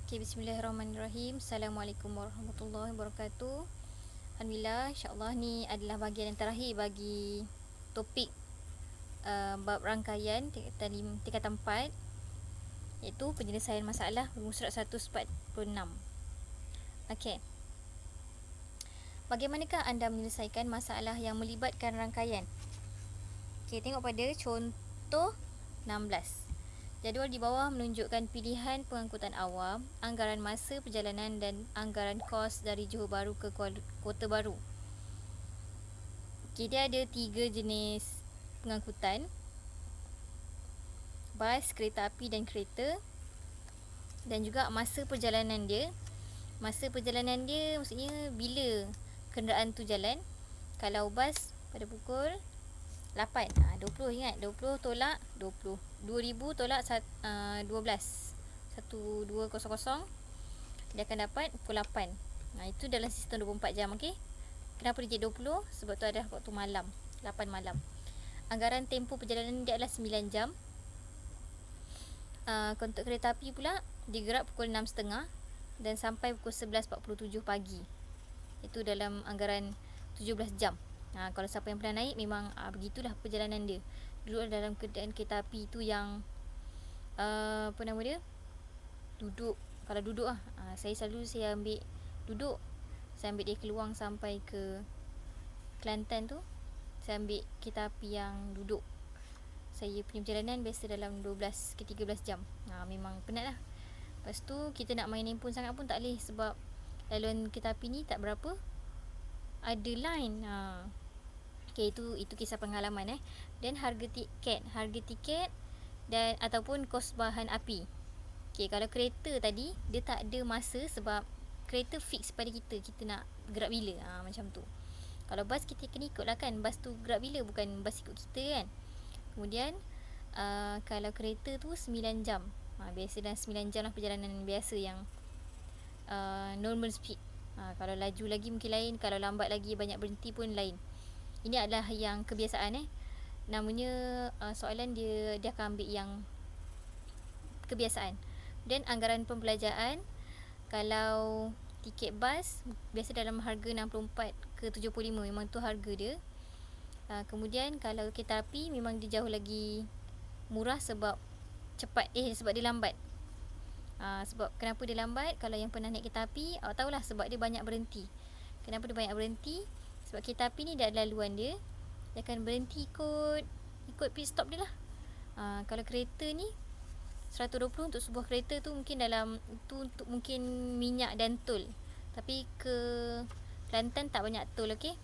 Okay, bismillahirrahmanirrahim. Assalamualaikum warahmatullahi wabarakatuh. Alhamdulillah, insyaAllah ni adalah bahagian yang terakhir bagi topik bab rangkaian tingkatan 4, iaitu penyelesaian masalah rumus surat 146. Okay, bagaimanakah anda menyelesaikan masalah yang melibatkan rangkaian? Okay, tengok pada contoh 16. Jadual di bawah menunjukkan pilihan pengangkutan awam, anggaran masa perjalanan dan anggaran kos dari Johor Bahru ke Kota Baru. Okay, dia ada 3 jenis pengangkutan: bas, kereta api dan kereta. Dan juga masa perjalanan dia. Masa perjalanan dia maksudnya bila kenderaan tu jalan. Kalau bas pada pukul 8, 20 ingat, 20 tolak 20, 2000 tolak 12, 1200, dia akan dapat pukul 8. Itu dalam sistem 24 jam. Okay, kenapa dia jadi 20? Sebab tu ada waktu malam, 8 malam. Anggaran tempoh perjalanan dia adalah 9 jam. Untuk kereta api pula, dia gerak pukul 6.30 dan sampai pukul 11.47 pagi. Itu dalam anggaran 17 jam. Kalau siapa yang pernah naik, memang begitulah perjalanan dia. Dulu dalam keadaan kereta api tu yang apa nama dia, duduk. Kalau duduk saya ambil duduk. Saya ambil dia Keluang sampai ke Kelantan tu, saya ambil kereta api yang duduk. Saya punya perjalanan biasa dalam 12 ke 13 jam. Memang penat lah. Lepas tu kita nak main handphone sangat pun tak boleh, sebab laluan kereta api ni tak berapa ada line. Okay, itu kisah pengalaman. Dan harga tiket dan ataupun kos bahan api. Okay, kalau kereta tadi dia tak ada masa, sebab kereta fix pada kita nak gerak bila. Macam tu. Kalau bas kita kena ikut lah kan, bas tu gerak bila, bukan bas ikut kita kan. Kemudian kalau kereta tu 9 jam. Biasa dalam 9 jam lah perjalanan biasa yang normal speed. Kalau laju lagi mungkin lain, kalau lambat lagi banyak berhenti pun lain. Ini adalah yang kebiasaan. Namanya soalan dia akan ambil yang kebiasaan. Dan anggaran pembelajaran, kalau tiket bas biasa dalam harga 64 ke 75, memang tu harga dia. Kemudian kalau kereta api memang dia jauh lagi murah sebab cepat, sebab dia lambat. Sebab kenapa dia lambat? Kalau yang pernah naik kereta api, awak tahulah sebab dia banyak berhenti. Kenapa dia banyak berhenti? Sebab kereta api ni dah ada laluan dia akan berhenti ikut pit stop dia lah. Kalau kereta ni 120 untuk sebuah kereta tu mungkin dalam tu untuk mungkin minyak dan tol. Tapi ke Kelantan tak banyak tol. Okay,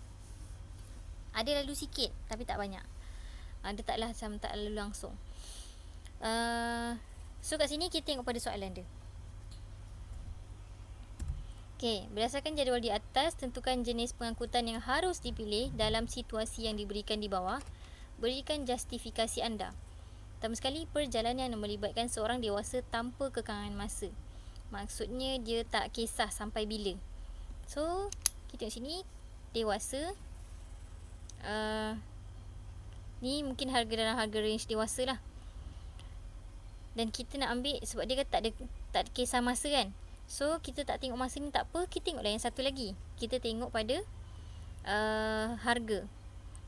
ada lalu sikit tapi tak banyak. Dia taklah macam tak lalu langsung. So kat sini kita tengok pada soalan dia. Okay, berdasarkan jadual di atas, tentukan jenis pengangkutan yang harus dipilih dalam situasi yang diberikan di bawah. Berikan justifikasi anda. Pertama sekali, perjalanan yang melibatkan seorang dewasa tanpa kekangan masa. Maksudnya dia tak kisah sampai bila. So kita tengok sini, dewasa. Ni mungkin harga dalam harga range dewasa lah. Dan kita nak ambil sebab dia kata tak ada kisah masa kan. So kita tak tengok masa ni tak apa, kita tengoklah yang satu lagi. Kita tengok pada harga.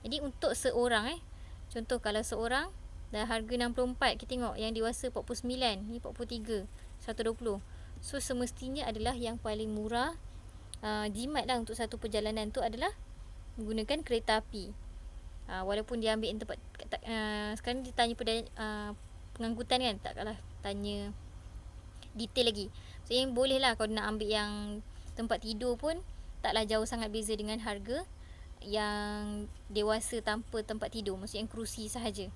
Jadi untuk seorang contoh kalau seorang dah harga 64, kita tengok yang dewasa 49, ni 43, 120. So semestinya adalah yang paling murah, jimat lah untuk satu perjalanan tu adalah menggunakan kereta api. Walaupun dia ambil tempat sekarang dia tanya pada pengangkutan kan, takkanlah tanya detail lagi. So yang boleh lah kalau nak ambil yang tempat tidur pun taklah jauh sangat beza dengan harga yang dewasa tanpa tempat tidur, maksudnya yang kerusi sahaja.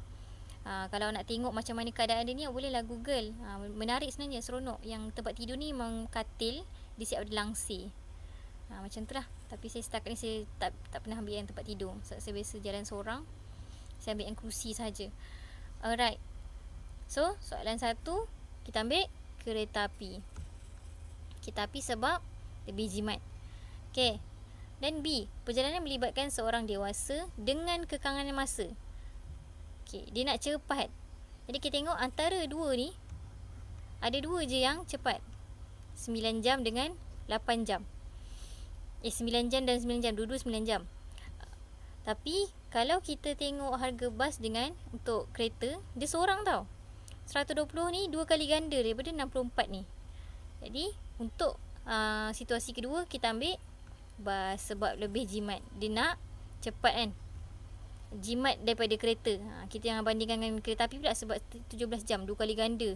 Kalau nak tengok macam mana keadaan dia ni, bolehlah Google. Menarik sebenarnya, seronok. Yang tempat tidur ni memang katil, dia siap ada langsir. Macam tu lah. Tapi saya setakat ni saya tak pernah ambil yang tempat tidur. Saya biasa jalan seorang, saya ambil yang kerusi sahaja. Alright, so soalan 1 kita ambil kereta api. Kereta api sebab lebih jimat. Okay. Dan B, perjalanan melibatkan seorang dewasa dengan kekangan masa. Okay, dia nak cepat. Jadi kita tengok antara dua ni, ada dua je yang cepat. 9 jam dengan 8 jam. 9 jam dan 9 jam, dua-dua 9 jam. Tapi kalau kita tengok harga bas dengan untuk kereta, dia seorang tau. 120 ni 2 kali ganda daripada 64 ni. Jadi untuk situasi kedua kita ambil bas sebab lebih jimat. Dia nak cepat kan, jimat daripada kereta. Kita yang bandingkan dengan kereta api pula sebab 17 jam, 2 kali ganda.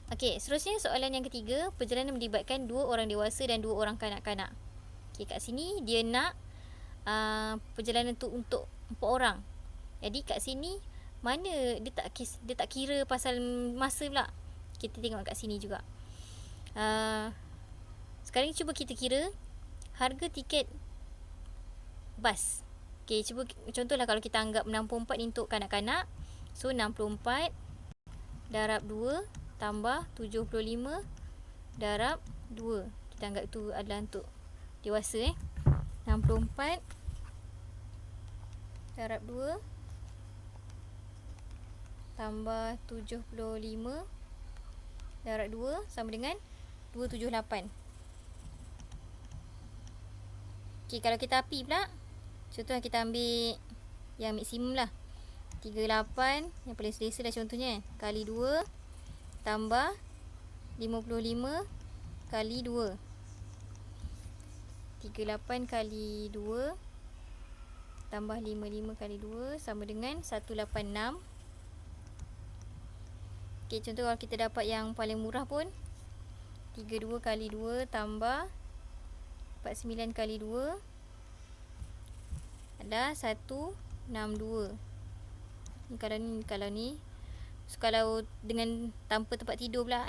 Okey, seterusnya soalan yang ketiga, perjalanan melibatkan 2 orang dewasa dan 2 orang kanak-kanak. Okey, kat sini dia nak perjalanan tu untuk 4 orang. Jadi kat sini mana dia tak kira pasal masa pula. Kita tengok kat sini juga. Sekarang cuba kita kira harga tiket bas. Okey, cuba contohlah kalau kita anggap 64 ni untuk kanak-kanak. So 64 darab 2 tambah 75 darab 2. Kita anggap itu adalah untuk dewasa 64 darab 2 tambah 75 darab 2 sama dengan 278. Okey, kalau kita api pula, contohlah kita ambil yang maksimum lah, 38 yang paling selesa lah contohnya, kali 2 tambah 55 kali 2. 38 kali 2 tambah 55 kali 2 sama dengan 186. Okey, contoh kalau kita dapat yang paling murah pun, 32 kali 2 tambah 49 kali 2 adalah 162. Kalau ni so, kalau dengan tanpa tempat tidur pula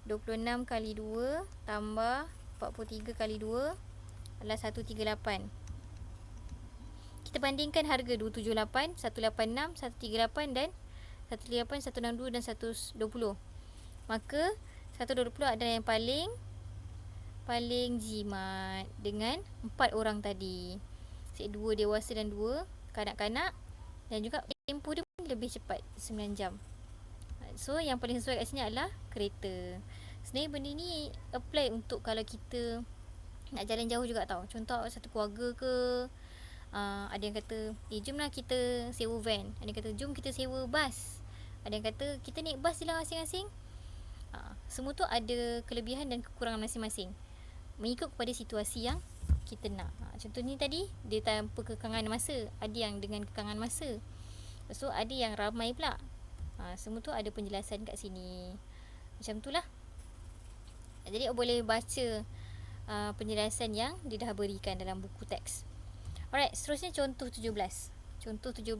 26 kali 2 tambah 43 kali 2 adalah 138. Kita bandingkan harga 278, 186, 138 dan 138, 162 dan 120. Maka 120 adalah yang paling jimat dengan 4 orang tadi. 2 dewasa dan 2 kanak-kanak, dan juga tempoh dia pun lebih cepat, 9 jam. So yang paling sesuai kat sini adalah kereta. Sebenarnya benda ni apply untuk kalau kita nak jalan jauh juga tau. Contoh satu keluarga ke, ada yang kata jomlah kita sewa van, ada yang kata jom kita sewa bas, ada yang kata kita naik bas je lah masing-masing. Semua tu ada kelebihan dan kekurangan masing-masing mengikut kepada situasi yang kita nak. Contoh ni tadi dia tanpa kekangan masa, ada yang dengan kekangan masa, so ada yang ramai pula. Semua tu ada penjelasan kat sini. Macam tu lah. Jadi boleh baca penjelasan yang dia dah berikan dalam buku teks. Alright, seterusnya contoh 17. Contoh 17,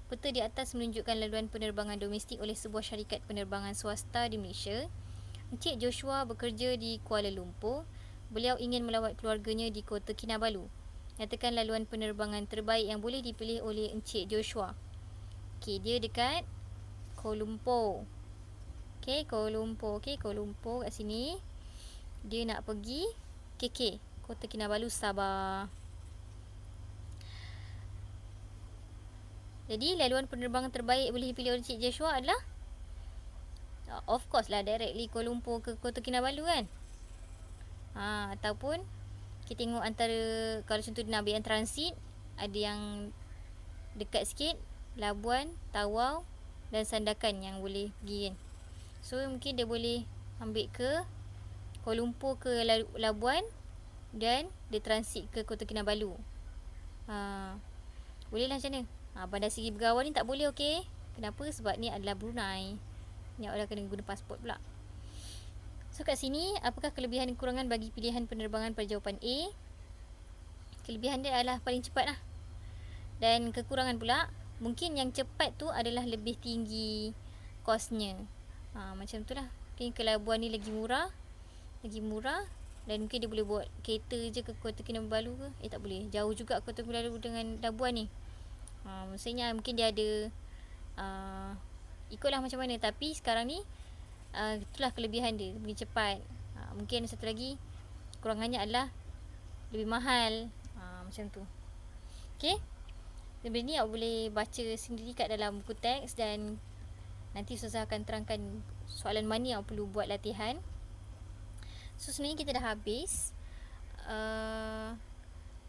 peta di atas menunjukkan laluan penerbangan domestik oleh sebuah syarikat penerbangan swasta di Malaysia. Encik Joshua bekerja di Kuala Lumpur. Beliau ingin melawat keluarganya di Kota Kinabalu. Nyatakan laluan penerbangan terbaik yang boleh dipilih oleh Encik Joshua. Okey, dia dekat Kuala Lumpur. Okey, Kuala Lumpur. Okey, Kuala Lumpur kat sini. Dia nak pergi KK, Kota Kinabalu, Sabah. Jadi laluan penerbangan terbaik boleh dipilih oleh Encik Joshua adalah of course lah directly Kuala Lumpur ke Kota Kinabalu kan. Ataupun kita tengok antara, kalau contoh dia nak ambil yang transit, ada yang dekat sikit, Labuan, Tawau dan Sandakan yang boleh pergi kan. So mungkin dia boleh ambil ke Kuala Lumpur ke Labuan dan dia transit ke Kota Kinabalu. Boleh lah macam mana. Bandar Seri Begawan ni tak boleh, okey. Kenapa? Sebab ni adalah Brunei. Ni awak dah kena guna pasport pula. So kat sini, apakah kelebihan dan kekurangan bagi pilihan penerbangan pada jawapan A? Kelebihan dia adalah paling cepat lah. Dan kekurangan pula, mungkin yang cepat tu adalah lebih tinggi kosnya. Macam tu lah. Mungkin ke Labuan ni lagi murah. Dan mungkin dia boleh buat kereta je ke Kota Kinabalu ke. Tak boleh, jauh juga Kota Kinabalu dengan Labuan ni. Maksudnya mungkin dia ada ikutlah macam mana. Tapi sekarang ni itulah kelebihan dia, lebih cepat. Mungkin satu lagi kurangannya adalah lebih mahal. Macam tu. Okay, benda ni awak boleh baca sendiri kat dalam buku teks, dan nanti Ustazah akan terangkan soalan mana yang awak perlu buat latihan. So sebenarnya kita dah habis.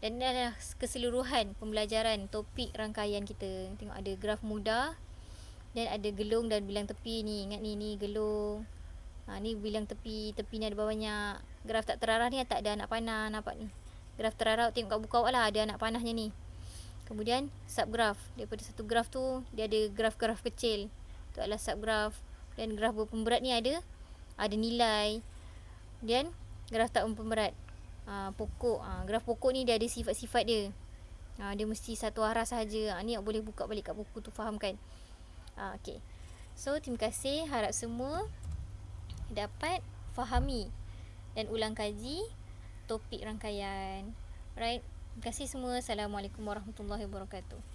Dan ini adalah keseluruhan pembelajaran topik rangkaian kita. Tengok ada graf mudah, dan ada gelung dan bilang tepi ni. Ingat ni gelung. Ni bilang tepi, tepi ni ada banyak. Graf tak terarah ni tak ada anak panah, nampak ni. Graf terarah tengok kat buku awak lah, ada anak panahnya ni. Kemudian subgraf, daripada satu graf tu dia ada graf-graf kecil. Tu adalah subgraf. Dan graf berpemberat ni ada nilai. Dan graf tak berpemberat, pokok. Graf pokok ni dia ada sifat-sifat dia. Dia mesti satu arah sahaja. Ni awak boleh buka balik kat buku tu, fahamkan. Okay. So terima kasih, harap semua dapat fahami dan ulang kaji topik rangkaian. Right. Terima kasih semua. Assalamualaikum warahmatullahi wabarakatuh.